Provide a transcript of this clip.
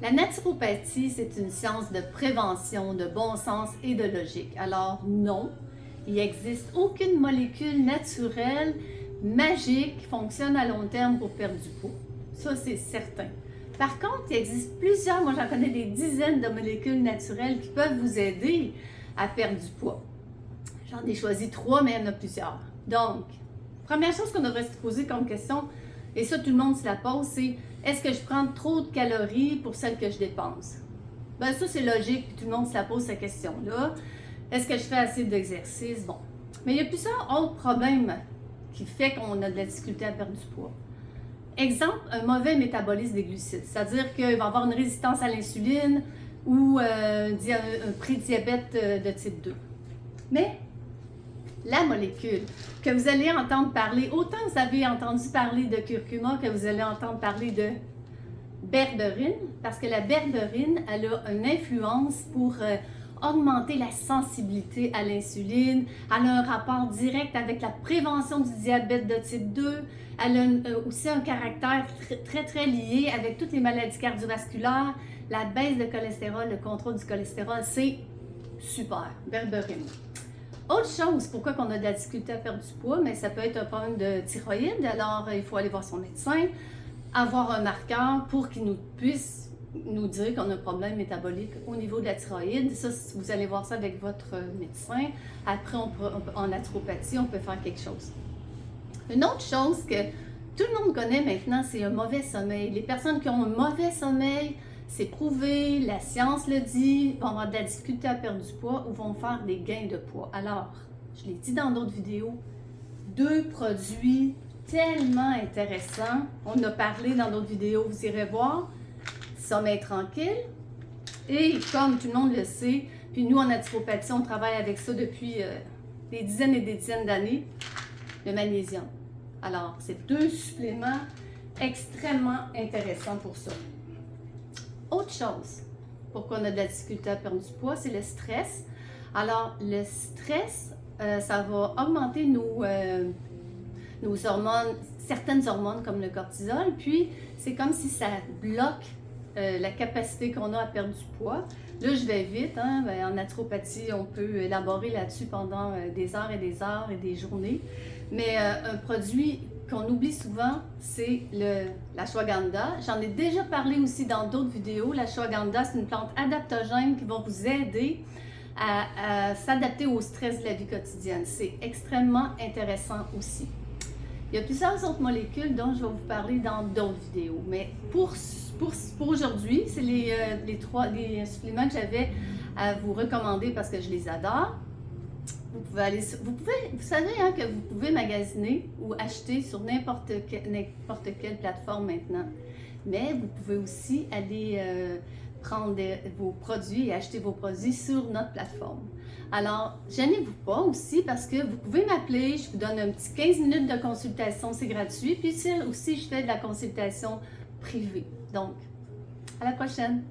La naturopathie, c'est une science de prévention, de bon sens et de logique. Alors non, il n'existe aucune molécule naturelle, magique, qui fonctionne à long terme pour perdre du poids. Ça, c'est certain. Par contre, il existe plusieurs, moi j'en connais des dizaines de molécules naturelles qui peuvent vous aider à perdre du poids. J'en ai choisi 3, mais il y en a plusieurs. Donc, première chose qu'on devrait se poser comme question, et ça tout le monde se la pose, c'est est-ce que je prends trop de calories pour celles que je dépense? Ben ça c'est logique, tout le monde se la pose cette question-là. Est-ce que je fais assez d'exercice? Bon. Mais il y a plusieurs autres problèmes qui font qu'on a de la difficulté à perdre du poids. Exemple, un mauvais métabolisme des glucides, c'est-à-dire qu'il va y avoir une résistance à l'insuline ou un prédiabète de type 2. Mais la molécule que vous allez entendre parler, autant vous avez entendu parler de curcuma que vous allez entendre parler de berberine, parce que la berberine, elle a une influence pour augmenter la sensibilité à l'insuline. Elle a un rapport direct avec la prévention du diabète de type 2. Elle a aussi un caractère très lié avec toutes les maladies cardiovasculaires, la baisse de cholestérol, le contrôle du cholestérol. C'est super, berberine. Autre chose, pourquoi on a de la difficulté à perdre du poids, mais ça peut être un problème de thyroïde, alors il faut aller voir son médecin, avoir un marqueur pour qu'il puisse nous dire qu'on a un problème métabolique au niveau de la thyroïde. Ça, vous allez voir ça avec votre médecin. Après, en naturopathie, on peut faire quelque chose. Une autre chose que tout le monde connaît maintenant, c'est un mauvais sommeil. Les personnes qui ont un mauvais sommeil, c'est prouvé, la science le dit, vont avoir de la difficulté à perdre du poids ou vont faire des gains de poids. Alors, je l'ai dit dans d'autres vidéos, 2 produits tellement intéressants. On en a parlé dans d'autres vidéos, vous irez voir. Sommeil tranquille. Et comme tout le monde le sait, puis nous en naturopathie, on travaille avec ça depuis des dizaines et des dizaines d'années, le magnésium. Alors, c'est 2 suppléments extrêmement intéressants pour ça. Autre chose, pourquoi on a de la difficulté à perdre du poids, c'est le stress. Alors, le stress, ça va augmenter nos hormones, certaines hormones comme le cortisol, puis c'est comme si ça bloque la capacité qu'on a à perdre du poids. Là, je vais vite, hein? En naturopathie, on peut élaborer là-dessus pendant des heures et des journées. Mais un produit qu'on oublie souvent, c'est l'ashwagandha. J'en ai déjà parlé aussi dans d'autres vidéos. L'ashwagandha, c'est une plante adaptogène qui va vous aider à s'adapter au stress de la vie quotidienne. C'est extrêmement intéressant aussi. Il y a plusieurs autres molécules dont je vais vous parler dans d'autres vidéos. Mais pour aujourd'hui, c'est les suppléments que j'avais à vous recommander parce que je les adore. Vous savez hein, que vous pouvez magasiner ou acheter sur n'importe quelle plateforme maintenant. Mais vous pouvez aussi aller prendre vos produits et acheter vos produits sur notre plateforme. Alors, gênez-vous pas aussi parce que vous pouvez m'appeler, je vous donne un petit 15 minutes de consultation, c'est gratuit. Puis aussi, je fais de la consultation privée. Donc, à la prochaine!